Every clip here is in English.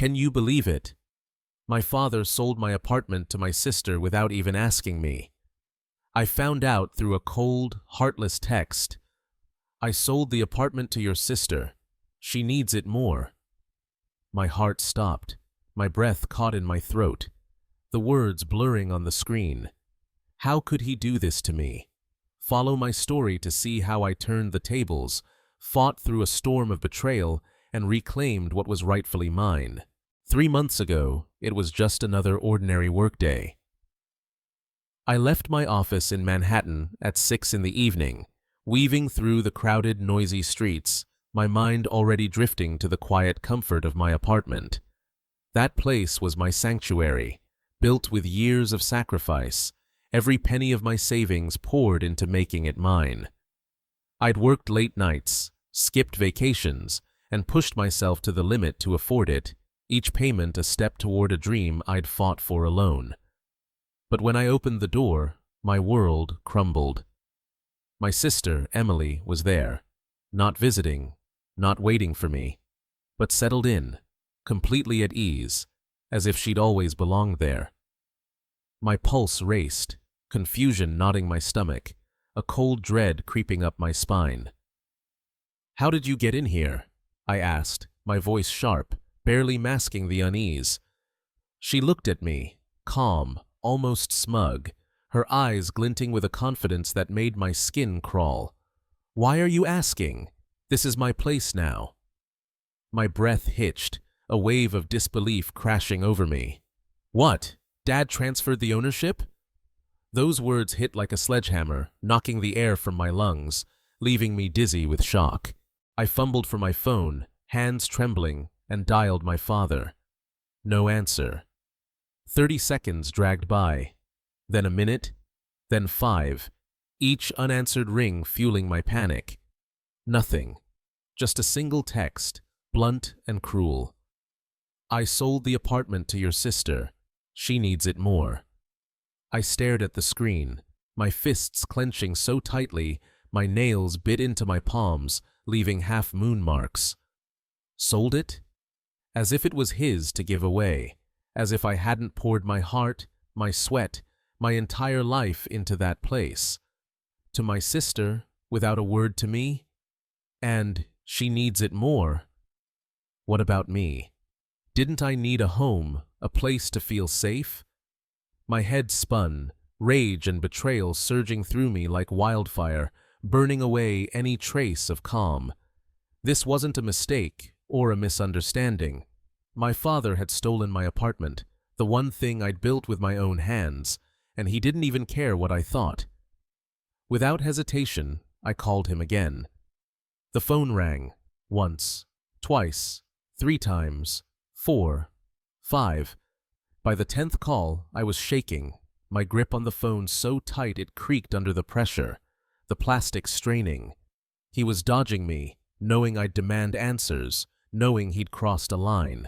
Can you believe it? My father sold my apartment to my sister without even asking me. I found out through a cold, heartless text. I sold the apartment to your sister. She needs it more. My heart stopped. My breath caught in my throat. The words blurring on the screen. How could he do this to me? Follow my story to see how I turned the tables, fought through a storm of betrayal, and reclaimed what was rightfully mine. 3 months ago, it was just another ordinary workday. I left my office in Manhattan at 6 in the evening, weaving through the crowded, noisy streets, my mind already drifting to the quiet comfort of my apartment. That place was my sanctuary, built with years of sacrifice, every penny of my savings poured into making it mine. I'd worked late nights, skipped vacations, and pushed myself to the limit to afford it, each payment a step toward a dream I'd fought for alone. But when I opened the door, my world crumbled. My sister, Emily, was there, not visiting, not waiting for me, but settled in, completely at ease, as if she'd always belonged there. My pulse raced, confusion knotting my stomach, a cold dread creeping up my spine. "How did you get in here?" I asked, my voice sharp, barely masking the unease. She looked at me, calm, almost smug, her eyes glinting with a confidence that made my skin crawl. "Why are you asking? This is my place now." My breath hitched, a wave of disbelief crashing over me. "What? Dad transferred the ownership?" Those words hit like a sledgehammer, knocking the air from my lungs, leaving me dizzy with shock. I fumbled for my phone, hands trembling, and dialed my father. No answer. 30 seconds dragged by, then a minute, then 5, each unanswered ring fueling my panic. Nothing. Just a single text, blunt and cruel. "I sold the apartment to your sister. She needs it more." I stared at the screen, my fists clenching so tightly my nails bit into my palms, leaving half-moon marks. Sold it? As if it was his to give away, as if I hadn't poured my heart, my sweat, my entire life into that place. To my sister, without a word to me? And she needs it more. What about me? Didn't I need a home, a place to feel safe? My head spun, rage and betrayal surging through me like wildfire, burning away any trace of calm. This wasn't a mistake or a misunderstanding. My father had stolen my apartment, the one thing I'd built with my own hands, and he didn't even care what I thought. Without hesitation, I called him again. The phone rang, once, twice, 3 times, 4, 5. By the 10th call, I was shaking, my grip on the phone so tight it creaked under the pressure, the plastic straining. He was dodging me, knowing I'd demand answers, knowing he'd crossed a line.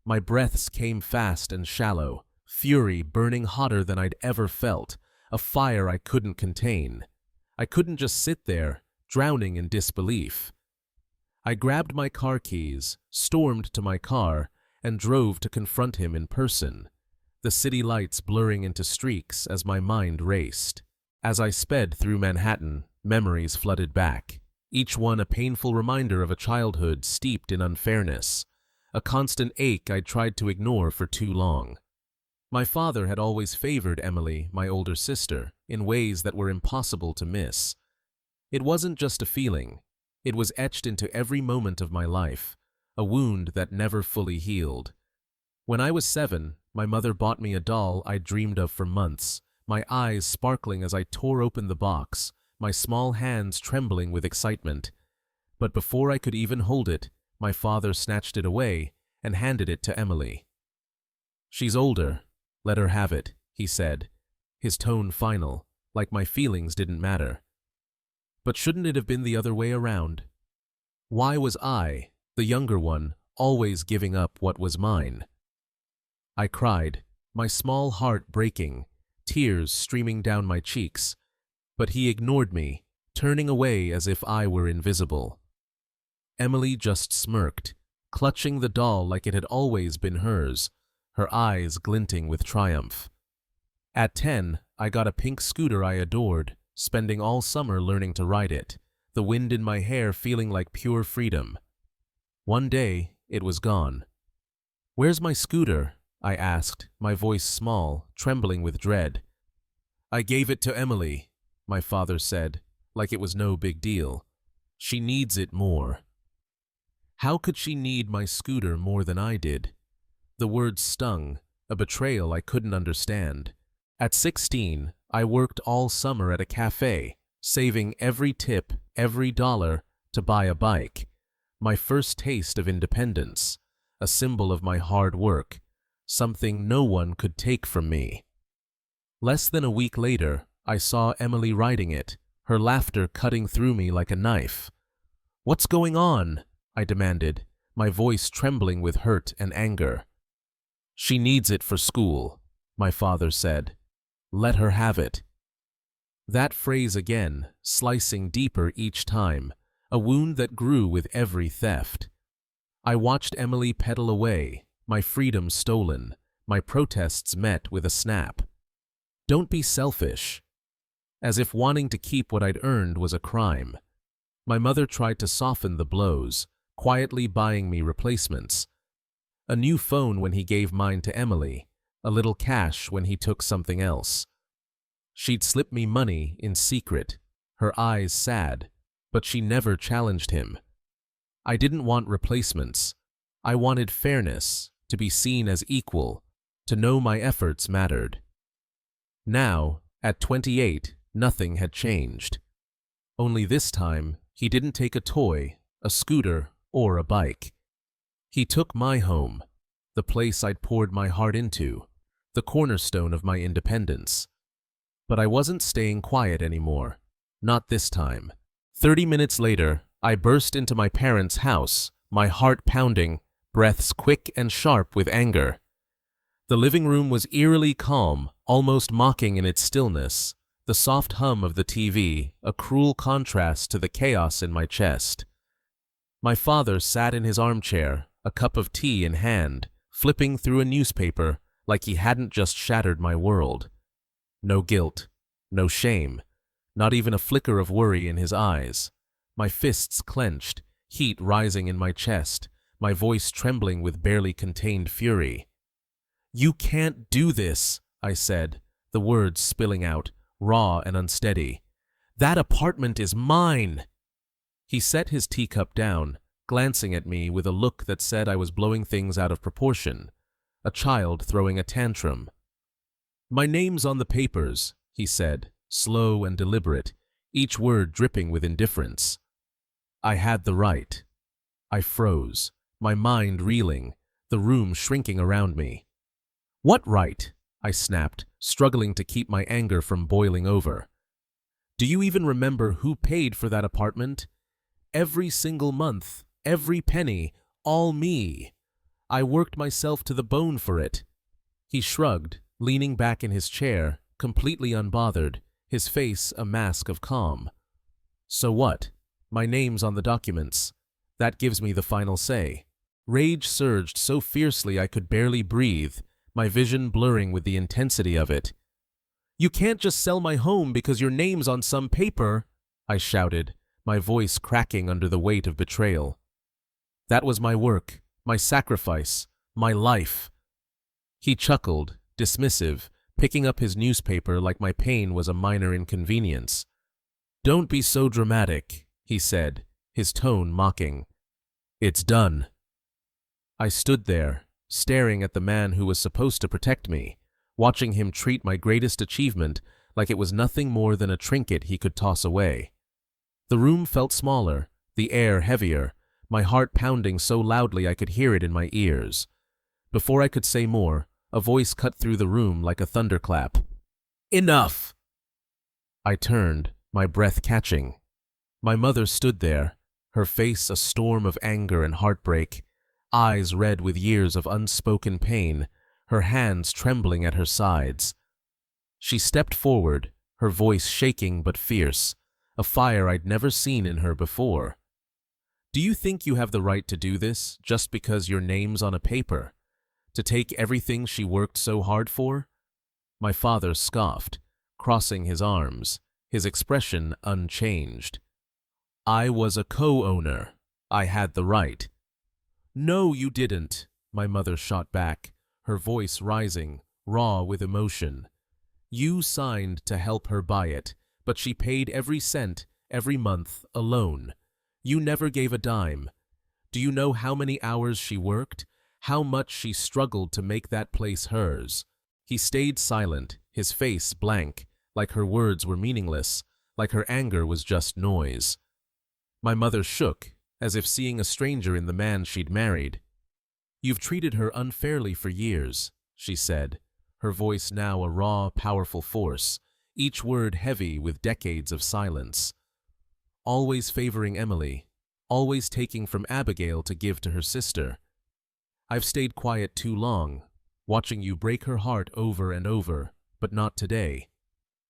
My breaths came fast and shallow, fury burning hotter than I'd ever felt, a fire I couldn't contain. I couldn't just sit there, drowning in disbelief. I grabbed my car keys, stormed to my car, and drove to confront him in person, the city lights blurring into streaks as my mind raced. As I sped through Manhattan, memories flooded back, each one a painful reminder of a childhood steeped in unfairness, a constant ache I'd tried to ignore for too long. My father had always favored Emily, my older sister, in ways that were impossible to miss. It wasn't just a feeling. It was etched into every moment of my life, a wound that never fully healed. When I was 7, my mother bought me a doll I'd dreamed of for months, my eyes sparkling as I tore open the box, my small hands trembling with excitement. But before I could even hold it, my father snatched it away and handed it to Emily. "She's older. Let her have it," he said, his tone final, like my feelings didn't matter. But shouldn't it have been the other way around? Why was I, the younger one, always giving up what was mine? I cried, my small heart breaking, tears streaming down my cheeks, but he ignored me, turning away as if I were invisible. Emily just smirked, clutching the doll like it had always been hers, her eyes glinting with triumph. At 10, I got a pink scooter I adored, spending all summer learning to ride it, the wind in my hair feeling like pure freedom. One day, it was gone. "Where's my scooter?" I asked, my voice small, trembling with dread. "I gave it to Emily," my father said, like it was no big deal. "She needs it more." How could she need my scooter more than I did? The words stung, a betrayal I couldn't understand. At 16, I worked all summer at a cafe, saving every tip, every dollar, to buy a bike. My first taste of independence, a symbol of my hard work, something no one could take from me. Less than a week later, I saw Emily riding it, her laughter cutting through me like a knife. "What's going on?" I demanded, my voice trembling with hurt and anger. "She needs it for school," my father said. "Let her have it." That phrase again, slicing deeper each time, a wound that grew with every theft. I watched Emily pedal away, my freedom stolen, my protests met with a snap. "Don't be selfish." As if wanting to keep what I'd earned was a crime. My mother tried to soften the blows, quietly buying me replacements. A new phone when he gave mine to Emily, a little cash when he took something else. She'd slip me money in secret, her eyes sad, but she never challenged him. I didn't want replacements. I wanted fairness, to be seen as equal, to know my efforts mattered. Now, at 28, nothing had changed. Only this time, he didn't take a toy, a scooter, or a bike. He took my home, the place I'd poured my heart into, the cornerstone of my independence. But I wasn't staying quiet anymore. Not this time. 30 minutes later, I burst into my parents' house, my heart pounding, breaths quick and sharp with anger. The living room was eerily calm, almost mocking in its stillness, the soft hum of the TV, a cruel contrast to the chaos in my chest. My father sat in his armchair, a cup of tea in hand, flipping through a newspaper like he hadn't just shattered my world. No guilt, no shame, not even a flicker of worry in his eyes. My fists clenched, heat rising in my chest, my voice trembling with barely contained fury. "You can't do this," I said, the words spilling out, raw and unsteady. "That apartment is mine." He set his teacup down, glancing at me with a look that said I was blowing things out of proportion, a child throwing a tantrum. "My name's on the papers," he said, slow and deliberate, each word dripping with indifference. I had the right. I froze, my mind reeling, the room shrinking around me. "What right?" I snapped, struggling to keep my anger from boiling over. "Do you even remember who paid for that apartment? Every single month, every penny, all me. I worked myself to the bone for it." He shrugged, leaning back in his chair, completely unbothered, his face a mask of calm. "So what? My name's on the documents. That gives me the final say." Rage surged so fiercely I could barely breathe, my vision blurring with the intensity of it. "You can't just sell my home because your name's on some paper," I shouted, my voice cracking under the weight of betrayal. "That was my work, my sacrifice, my life." He chuckled, dismissive, picking up his newspaper like my pain was a minor inconvenience. "Don't be so dramatic," he said, his tone mocking. "It's done." I stood there, staring at the man who was supposed to protect me, watching him treat my greatest achievement like it was nothing more than a trinket he could toss away. The room felt smaller, the air heavier, my heart pounding so loudly I could hear it in my ears. Before I could say more, a voice cut through the room like a thunderclap. "Enough!" I turned, my breath catching. My mother stood there, her face a storm of anger and heartbreak, eyes red with years of unspoken pain, her hands trembling at her sides. She stepped forward, her voice shaking but fierce, a fire I'd never seen in her before. Do you think you have the right to do this just because your name's on a paper? To take everything she worked so hard for? My father scoffed, crossing his arms, his expression unchanged. I was a co-owner. I had the right. No, you didn't, my mother shot back, her voice rising, raw with emotion. You signed to help her buy it, but she paid every cent, every month, alone. You never gave a dime. Do you know how many hours she worked? How much she struggled to make that place hers? He stayed silent, his face blank, like her words were meaningless, like her anger was just noise. My mother shook, as if seeing a stranger in the man she'd married. You've treated her unfairly for years, she said, her voice now a raw, powerful force, each word heavy with decades of silence. Always favoring Emily, always taking from Abigail to give to her sister. I've stayed quiet too long, watching you break her heart over and over, but not today.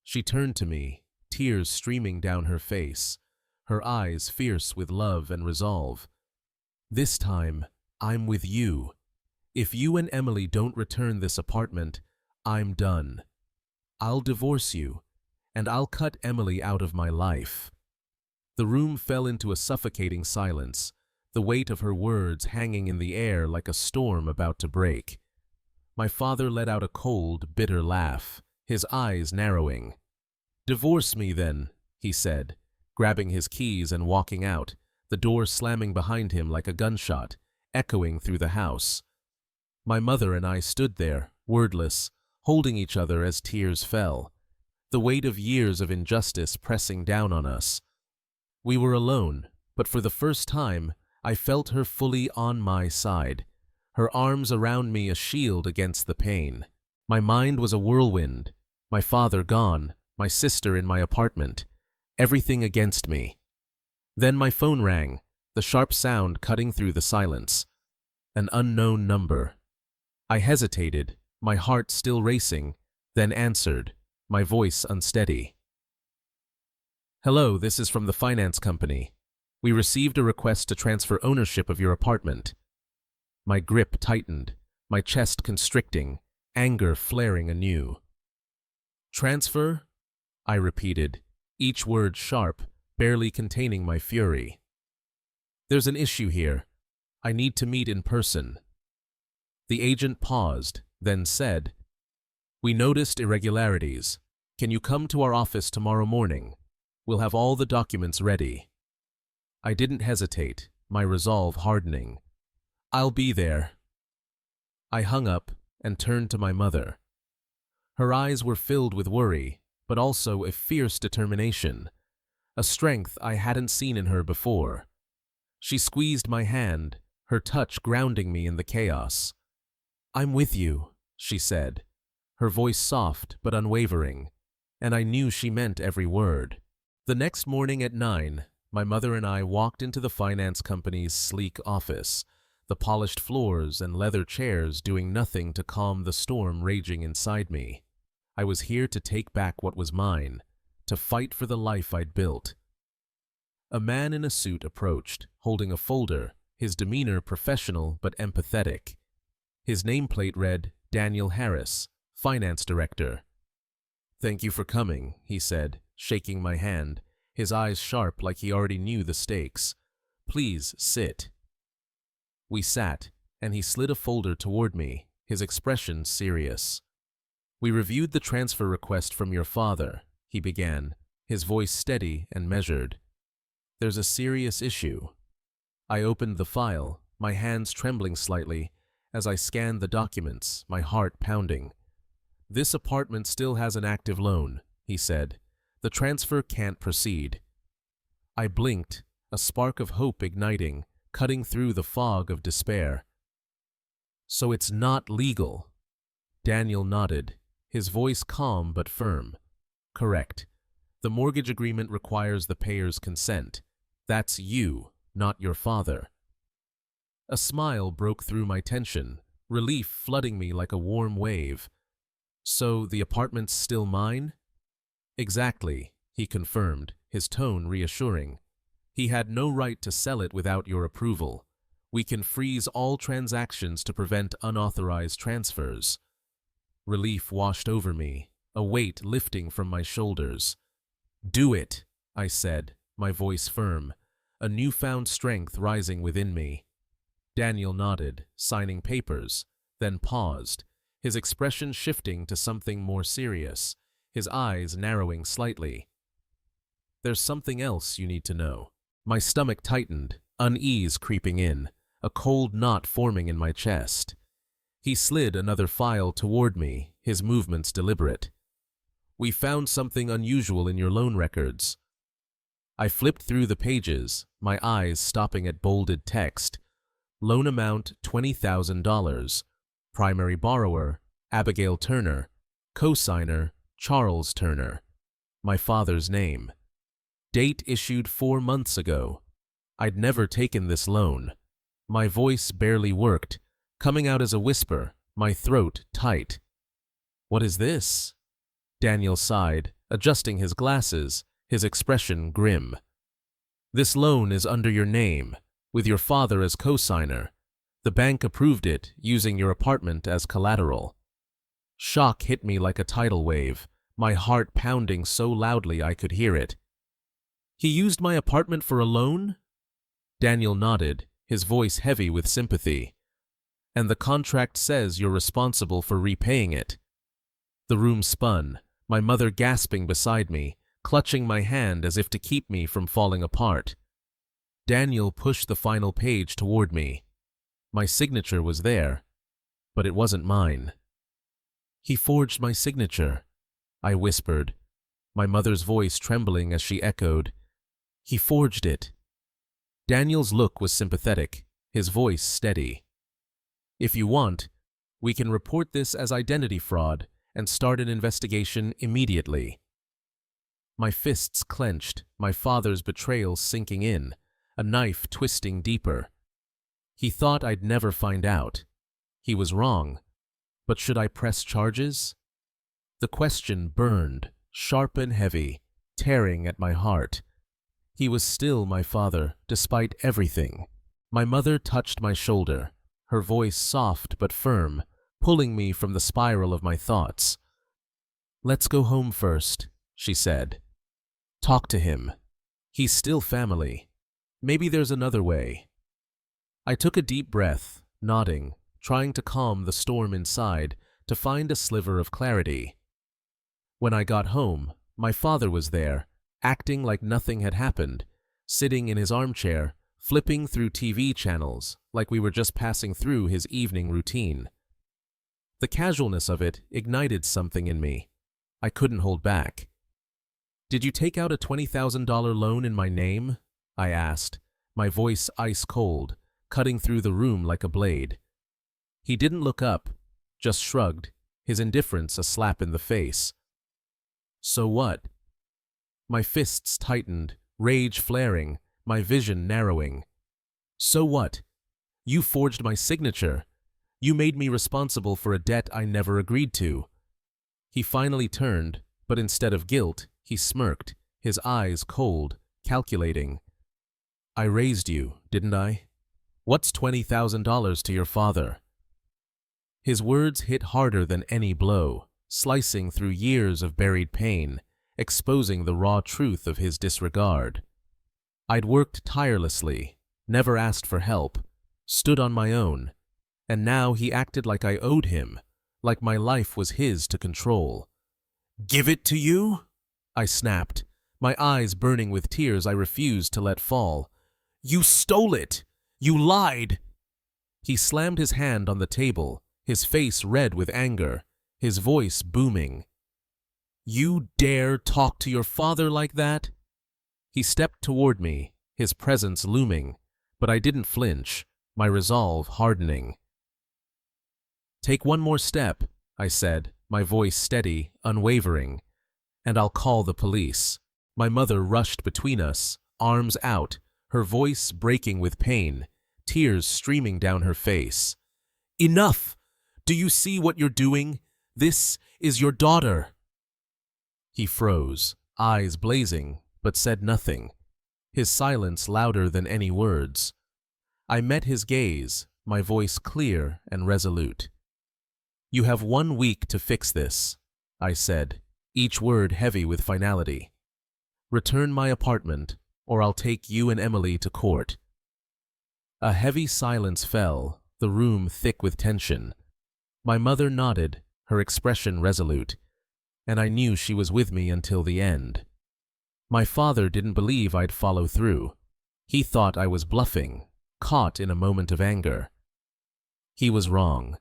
She turned to me, tears streaming down her face, her eyes fierce with love and resolve. This time, I'm with you. If you and Emily don't return this apartment, I'm done. I'll divorce you, and I'll cut Emily out of my life. The room fell into a suffocating silence, the weight of her words hanging in the air like a storm about to break. My father let out a cold, bitter laugh, his eyes narrowing. Divorce me then, he said, grabbing his keys and walking out, the door slamming behind him like a gunshot, echoing through the house. My mother and I stood there, wordless, holding each other as tears fell, the weight of years of injustice pressing down on us. We were alone, but for the first time, I felt her fully on my side, her arms around me a shield against the pain. My mind was a whirlwind, my father gone, my sister in my apartment, everything against me. Then my phone rang, the sharp sound cutting through the silence. An unknown number. I hesitated, my heart still racing, then answered, my voice unsteady. Hello, this is from the finance company. We received a request to transfer ownership of your apartment. My grip tightened, my chest constricting, anger flaring anew. Transfer? I repeated, each word sharp, barely containing my fury. There's an issue here. I need to meet in person. The agent paused, then said, We noticed irregularities. Can you come to our office tomorrow morning? We'll have all the documents ready. I didn't hesitate, my resolve hardening. I'll be there. I hung up and turned to my mother. Her eyes were filled with worry, but also a fierce determination, a strength I hadn't seen in her before. She squeezed my hand, her touch grounding me in the chaos. I'm with you, she said, her voice soft but unwavering, and I knew she meant every word. The next morning at 9, my mother and I walked into the finance company's sleek office, the polished floors and leather chairs doing nothing to calm the storm raging inside me. I was here to take back what was mine, to fight for the life I'd built. A man in a suit approached, holding a folder, his demeanor professional but empathetic. His nameplate read, Daniel Harris, Finance Director. Thank you for coming, he said, shaking my hand, his eyes sharp like he already knew the stakes. Please sit. We sat, and he slid a folder toward me, his expression serious. We reviewed the transfer request from your father, he began, his voice steady and measured. There's a serious issue. I opened the file, my hands trembling slightly, as I scanned the documents, my heart pounding. This apartment still has an active loan, he said. The transfer can't proceed. I blinked, a spark of hope igniting, cutting through the fog of despair. So it's not legal. Daniel nodded, his voice calm but firm. Correct. The mortgage agreement requires the payer's consent. That's you, not your father. A smile broke through my tension, relief flooding me like a warm wave. So the apartment's still mine? Exactly, he confirmed, his tone reassuring. He had no right to sell it without your approval. We can freeze all transactions to prevent unauthorized transfers. Relief washed over me, a weight lifting from my shoulders. Do it, I said, my voice firm, a newfound strength rising within me. Daniel nodded, signing papers, then paused, his expression shifting to something more serious, his eyes narrowing slightly. There's something else you need to know. My stomach tightened, unease creeping in, a cold knot forming in my chest. He slid another file toward me, his movements deliberate. We found something unusual in your loan records. I flipped through the pages, my eyes stopping at bolded text. Loan amount $20,000. Primary borrower, Abigail Turner. Cosigner, Charles Turner. My father's name. Date issued 4 months ago. I'd never taken this loan. My voice barely worked, coming out as a whisper, my throat tight. What is this? Daniel sighed, adjusting his glasses, his expression grim. This loan is under your name, with your father as cosigner. The bank approved it, using your apartment as collateral. Shock hit me like a tidal wave, my heart pounding so loudly I could hear it. He used my apartment for a loan? Daniel nodded, his voice heavy with sympathy. And the contract says you're responsible for repaying it. The room spun, my mother gasping beside me, clutching my hand as if to keep me from falling apart. Daniel pushed the final page toward me. My signature was there, but it wasn't mine. He forged my signature, I whispered, my mother's voice trembling as she echoed, He forged it. Daniel's look was sympathetic, his voice steady. If you want, we can report this as identity fraud and start an investigation immediately. My fists clenched, my father's betrayal sinking in, a knife twisting deeper. He thought I'd never find out. He was wrong. But should I press charges? The question burned, sharp and heavy, tearing at my heart. He was still my father, despite everything. My mother touched my shoulder, her voice soft but firm, pulling me from the spiral of my thoughts. Let's go home first, she said. Talk to him. He's still family. Maybe there's another way. I took a deep breath, nodding, trying to calm the storm inside, to find a sliver of clarity. When I got home, my father was there, acting like nothing had happened, sitting in his armchair, flipping through TV channels like we were just passing through his evening routine. The casualness of it ignited something in me. I couldn't hold back. Did you take out a $20,000 loan in my name? I asked, my voice ice cold, cutting through the room like a blade. He didn't look up, just shrugged, his indifference a slap in the face. So what? My fists tightened, rage flaring, my vision narrowing. So what? You forged my signature. You made me responsible for a debt I never agreed to. He finally turned, but instead of guilt, he smirked, his eyes cold, calculating. I raised you, didn't I? What's $20,000 to your father? His words hit harder than any blow, slicing through years of buried pain, exposing the raw truth of his disregard. I'd worked tirelessly, never asked for help, stood on my own, and now he acted like I owed him, like my life was his to control. Give it to you? I snapped, my eyes burning with tears I refused to let fall. You stole it! You lied! He slammed his hand on the table, his face red with anger, his voice booming. You dare talk to your father like that? He stepped toward me, his presence looming, but I didn't flinch, my resolve hardening. Take one more step, I said, my voice steady, unwavering, and I'll call the police. My mother rushed between us, arms out, her voice breaking with pain, tears streaming down her face. Enough! Do you see what you're doing? This is your daughter. He froze, eyes blazing, but said nothing. his silence louder than any words. I met his gaze, my voice clear and resolute. "You have 1 week to fix this," I said, each word heavy with finality. "Return my apartment, or I'll take you and Emily to court." A heavy silence fell, the room thick with tension. My mother nodded, her expression resolute, and I knew she was with me until the end. My father didn't believe I'd follow through. He thought I was bluffing, caught in a moment of anger. He was wrong.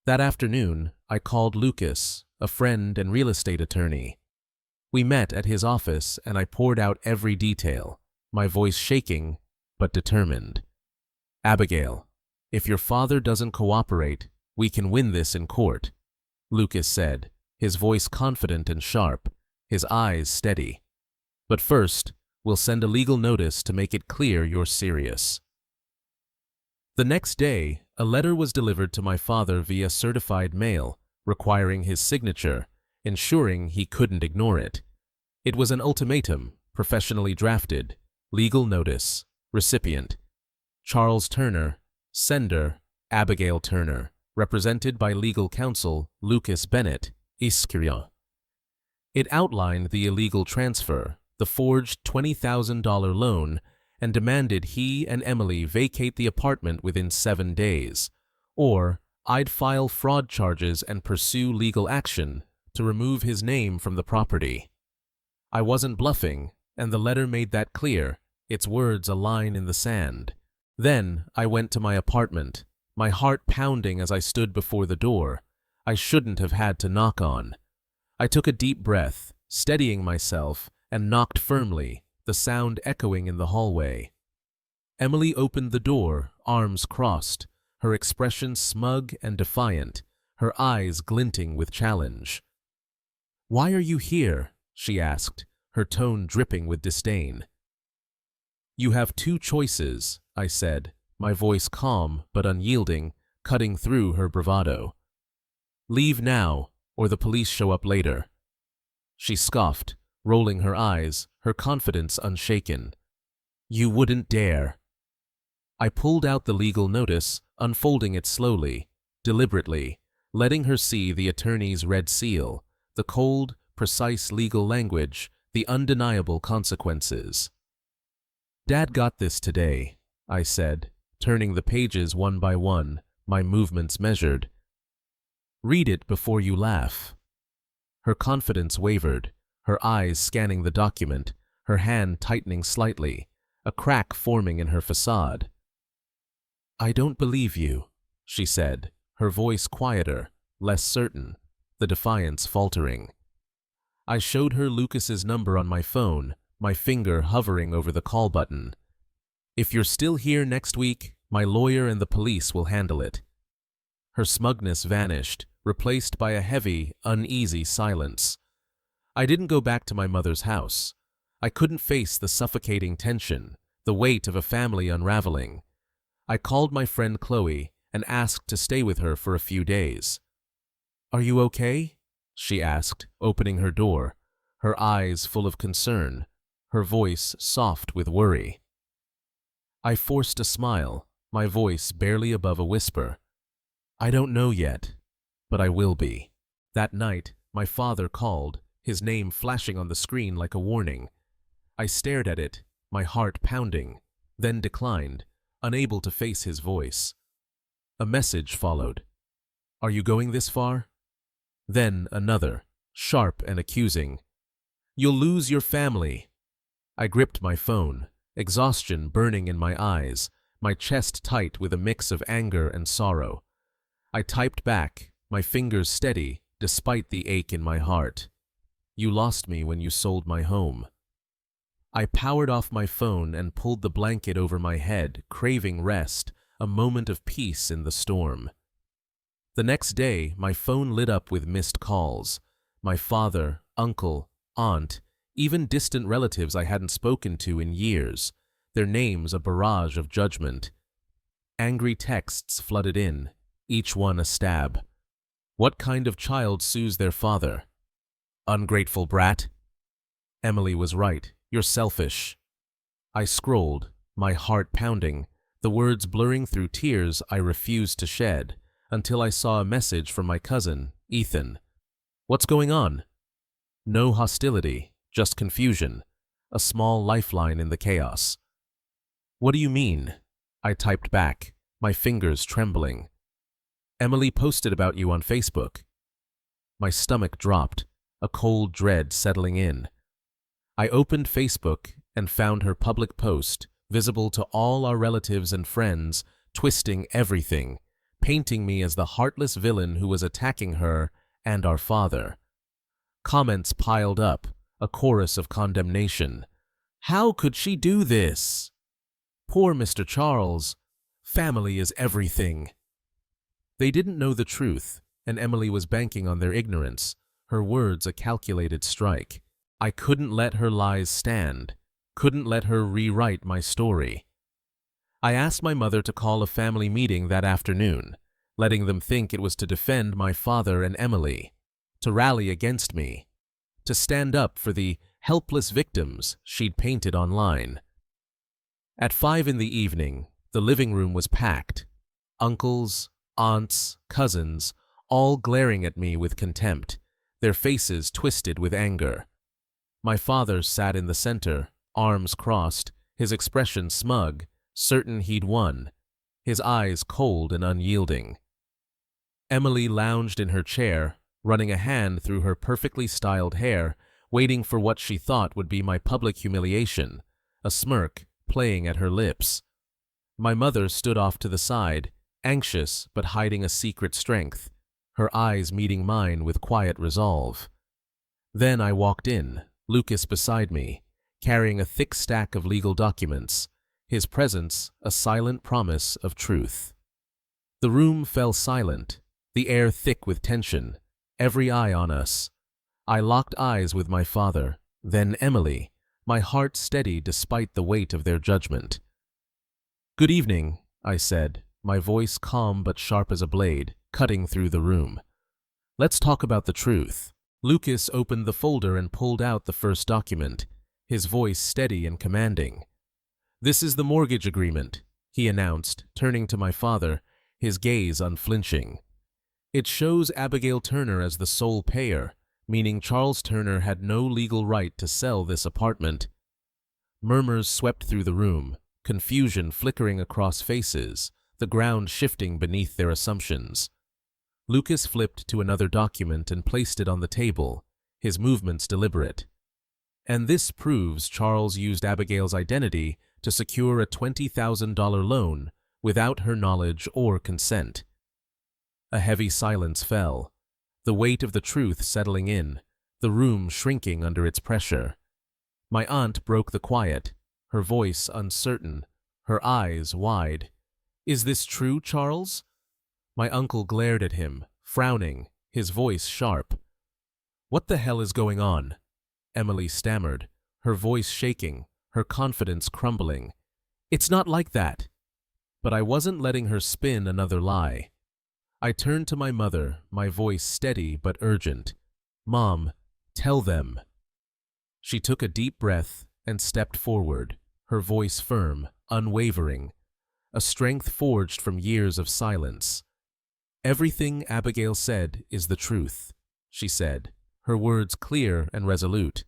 That afternoon, I called Lucas, a friend and real estate attorney. We met at his office and I poured out every detail, my voice shaking but determined. "Abigail, if your father doesn't cooperate, we can win this in court," Lucas said, his voice confident and sharp, his eyes steady. "But first, we'll send a legal notice to make it clear you're serious." The next day, a letter was delivered to my father via certified mail, requiring his signature, ensuring he couldn't ignore it. It was an ultimatum, professionally drafted. Legal notice. Recipient: Charles Turner. Sender: Abigail Turner. Represented by legal counsel Lucas Bennett, Iskriya. It outlined the illegal transfer, the forged $20,000 loan, and demanded he and Emily vacate the apartment within 7 days, or I'd file fraud charges and pursue legal action to remove his name from the property. I wasn't bluffing, and the letter made that clear, its words a line in the sand. Then I went to my apartment, my heart pounding as I stood before the door I shouldn't have had to knock on. I took a deep breath, steadying myself, and knocked firmly, the sound echoing in the hallway. Emily opened the door, arms crossed, her expression smug and defiant, her eyes glinting with challenge. "Why are you here?" she asked, her tone dripping with disdain. "You have 2 choices," I said, my voice calm but unyielding, cutting through her bravado. "Leave now, or the police show up later." She scoffed, rolling her eyes, her confidence unshaken. "You wouldn't dare." I pulled out the legal notice, unfolding it slowly, deliberately, letting her see the attorney's red seal, the cold, precise legal language, the undeniable consequences. "Dad got this today," I said, turning the pages one by one, my movements measured. "Read it before you laugh." Her confidence wavered, her eyes scanning the document, her hand tightening slightly, a crack forming in her facade. "I don't believe you," she said, her voice quieter, less certain, the defiance faltering. I showed her Lucas's number on my phone, my finger hovering over the call button. "If you're still here next week, my lawyer and the police will handle it." Her smugness vanished, replaced by a heavy, uneasy silence. I didn't go back to my mother's house. I couldn't face the suffocating tension, the weight of a family unraveling. I called my friend Chloe and asked to stay with her for a few days. "Are you okay?" she asked, opening her door, her eyes full of concern, her voice soft with worry. I forced a smile, my voice barely above a whisper. "I don't know yet, but I will be." That night, my father called, his name flashing on the screen like a warning. I stared at it, my heart pounding, then declined, unable to face his voice. A message followed. "Are you going this far?" Then another, sharp and accusing. "You'll lose your family." I gripped my phone, exhaustion burning in my eyes, my chest tight with a mix of anger and sorrow. I typed back, my fingers steady despite the ache in my heart. "You lost me when you sold my home." I powered off my phone and pulled the blanket over my head, craving rest, a moment of peace in the storm. The next day, my phone lit up with missed calls. My father, uncle, aunt, even distant relatives I hadn't spoken to in years, their names a barrage of judgment. Angry texts flooded in, each one a stab. What kind of child sues their father? "Ungrateful brat." "Emily was right. You're selfish." I scrolled, my heart pounding, the words blurring through tears I refused to shed, until I saw a message from my cousin, Ethan. "What's going on?" No hostility, just confusion, a small lifeline in the chaos. "What do you mean?" I typed back, my fingers trembling. "Emily posted about you on Facebook." My stomach dropped, a cold dread settling in. I opened Facebook and found her public post, visible to all our relatives and friends, twisting everything, painting me as the heartless villain who was attacking her and our father. Comments piled up, a chorus of condemnation. "How could she do this? Poor Mr. Charles. Family is everything." They didn't know the truth, and Emily was banking on their ignorance, her words a calculated strike. I couldn't let her lies stand, couldn't let her rewrite my story. I asked my mother to call a family meeting that afternoon, letting them think it was to defend my father and Emily, to rally against me, to stand up for the helpless victims she'd painted online. At 5 in the evening, the living room was packed. Uncles, aunts, cousins, all glaring at me with contempt, their faces twisted with anger. My father sat in the center, arms crossed, his expression smug, certain he'd won, his eyes cold and unyielding. Emily lounged in her chair, running a hand through her perfectly styled hair, waiting for what she thought would be my public humiliation, a smirk playing at her lips. My mother stood off to the side, anxious but hiding a secret strength, her eyes meeting mine with quiet resolve. Then I walked in, Lucas beside me, carrying a thick stack of legal documents, his presence a silent promise of truth. The room fell silent, the air thick with tension, every eye on us. I locked eyes with my father, then Emily, my heart steady despite the weight of their judgment. "Good evening," I said, my voice calm but sharp as a blade, cutting through the room. "Let's talk about the truth." Lucas opened the folder and pulled out the first document, his voice steady and commanding. "This is the mortgage agreement," he announced, turning to my father, his gaze unflinching. "It shows Abigail Turner as the sole payer, meaning Charles Turner had no legal right to sell this apartment." Murmurs swept through the room, confusion flickering across faces, the ground shifting beneath their assumptions. Lucas flipped to another document and placed it on the table, his movements deliberate. "And this proves Charles used Abigail's identity to secure a $20,000 loan without her knowledge or consent." A heavy silence fell, the weight of the truth settling in, the room shrinking under its pressure. My aunt broke the quiet, her voice uncertain, her eyes wide. "Is this true, Charles?" My uncle glared at him, frowning, his voice sharp. "What the hell is going on?" Emily stammered, her voice shaking, her confidence crumbling. "It's not like that." But I wasn't letting her spin another lie. I turned to my mother, my voice steady but urgent. "Mom, tell them." She took a deep breath and stepped forward, her voice firm, unwavering, a strength forged from years of silence. "Everything Abigail said is the truth," she said, her words clear and resolute.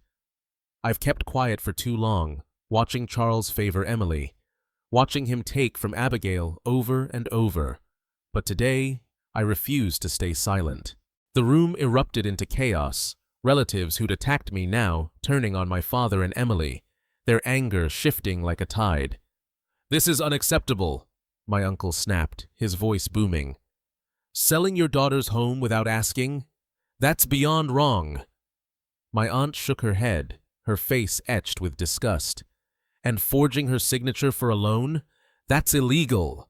"I've kept quiet for too long, watching Charles favor Emily, watching him take from Abigail over and over. But today, I refuse to stay silent." The room erupted into chaos, relatives who'd attacked me now turning on my father and Emily, their anger shifting like a tide. "This is unacceptable," my uncle snapped, his voice booming. "Selling your daughter's home without asking? That's beyond wrong." My aunt shook her head, her face etched with disgust. "And forging her signature for a loan? That's illegal."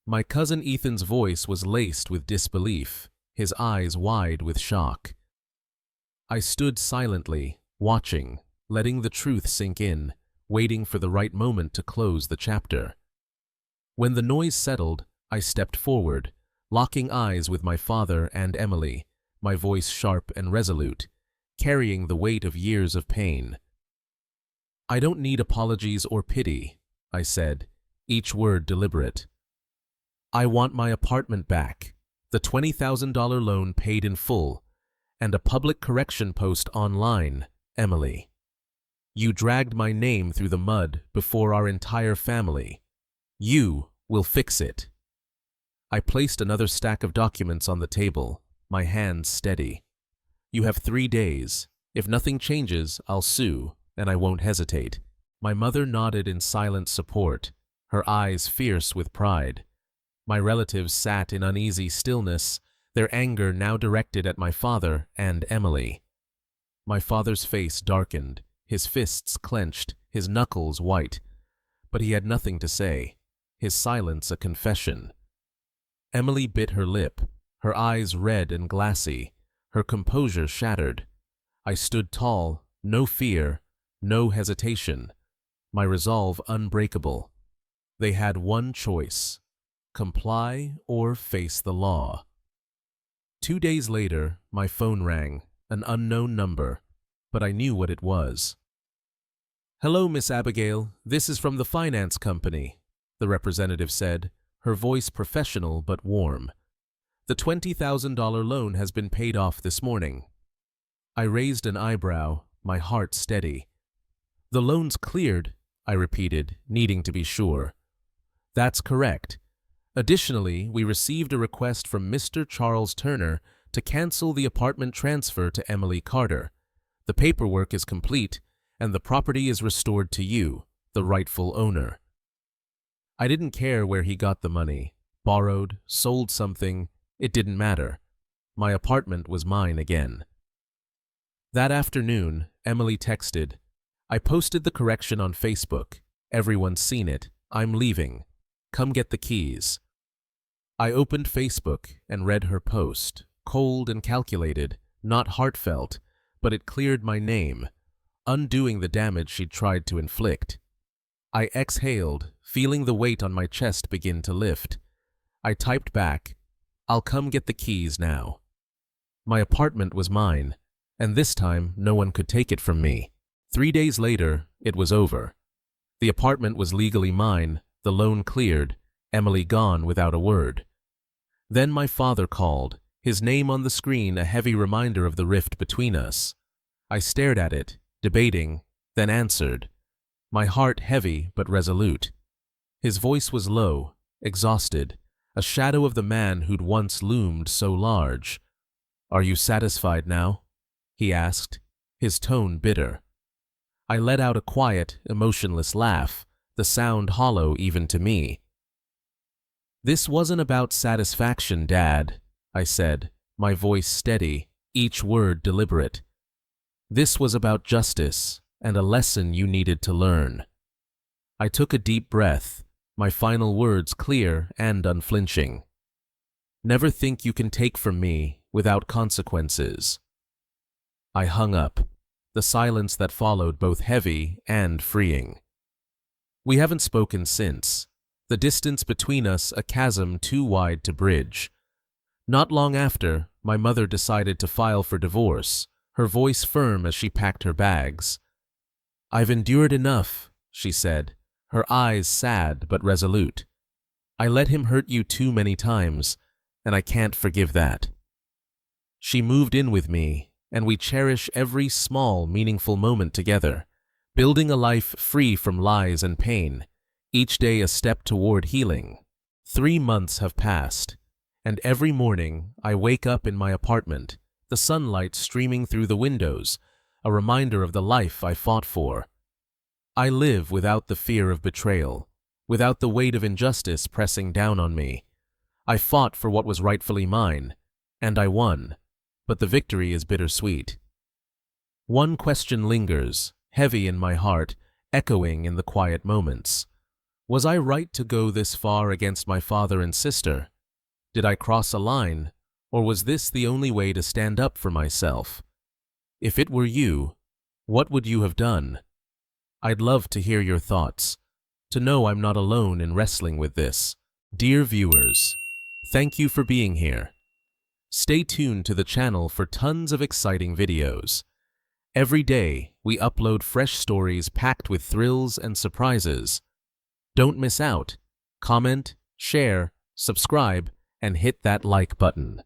My cousin Ethan's voice was laced with disbelief, his eyes wide with shock. I stood silently, watching, letting the truth sink in, waiting for the right moment to close the chapter. When the noise settled, I stepped forward, locking eyes with my father and Emily, my voice sharp and resolute, carrying the weight of years of pain. I don't need apologies or pity, I said, each word deliberate. I want my apartment back, the $20,000 loan paid in full, and a public correction post online, Emily. You dragged my name through the mud before our entire family. You will fix it. I placed another stack of documents on the table, my hands steady. You have 3 days. If nothing changes, I'll sue, and I won't hesitate. My mother nodded in silent support, her eyes fierce with pride. My relatives sat in uneasy stillness, their anger now directed at my father and Emily. My father's face darkened, his fists clenched, his knuckles white. But he had nothing to say, his silence a confession. Emily bit her lip, her eyes red and glassy, her composure shattered. I stood tall, no fear, no hesitation, my resolve unbreakable. They had one choice: comply or face the law. 2 days later, my phone rang, an unknown number, but I knew what it was. "Hello, Miss Abigail, this is from the finance company," the representative said, her voice professional but warm. "The $20,000 loan has been paid off this morning." I raised an eyebrow, my heart steady. "The loan's cleared," I repeated, needing to be sure. "That's correct. Additionally, we received a request from Mr. Charles Turner to cancel the apartment transfer to Emily Carter. The paperwork is complete, and the property is restored to you, the rightful owner." I didn't care where he got the money, borrowed, sold something, it didn't matter. My apartment was mine again. That afternoon, Emily texted, "I posted the correction on Facebook. Everyone's seen it. I'm leaving. Come get the keys." I opened Facebook and read her post, cold and calculated, not heartfelt, but it cleared my name, undoing the damage she'd tried to inflict. I exhaled, feeling the weight on my chest begin to lift. I typed back, "I'll come get the keys now." My apartment was mine, and this time no one could take it from me. 3 days later, it was over. The apartment was legally mine, the loan cleared, Emily gone without a word. Then my father called, his name on the screen a heavy reminder of the rift between us. I stared at it, debating, then answered, my heart heavy but resolute. His voice was low, exhausted, a shadow of the man who'd once loomed so large. "Are you satisfied now?" he asked, his tone bitter. I let out a quiet, emotionless laugh, the sound hollow even to me. "This wasn't about satisfaction, Dad," I said, my voice steady, each word deliberate. "This was about justice and a lesson you needed to learn." I took a deep breath, my final words clear and unflinching. "Never think you can take from me without consequences." I hung up, the silence that followed both heavy and freeing. We haven't spoken since, the distance between us a chasm too wide to bridge. Not long after, my mother decided to file for divorce, her voice firm as she packed her bags. "I've endured enough," she said, her eyes sad but resolute. "I let him hurt you too many times, and I can't forgive that." She moved in with me, and we cherish every small, meaningful moment together, building a life free from lies and pain, each day a step toward healing. 3 months have passed, and every morning I wake up in my apartment, the sunlight streaming through the windows, a reminder of the life I fought for. I live without the fear of betrayal, without the weight of injustice pressing down on me. I fought for what was rightfully mine, and I won, but the victory is bittersweet. One question lingers, heavy in my heart, echoing in the quiet moments. Was I right to go this far against my father and sister? Did I cross a line, or was this the only way to stand up for myself? If it were you, what would you have done? I'd love to hear your thoughts, to know I'm not alone in wrestling with this. Dear viewers, thank you for being here. Stay tuned to the channel for tons of exciting videos. Every day, we upload fresh stories packed with thrills and surprises. Don't miss out. Comment, share, subscribe, and hit that like button.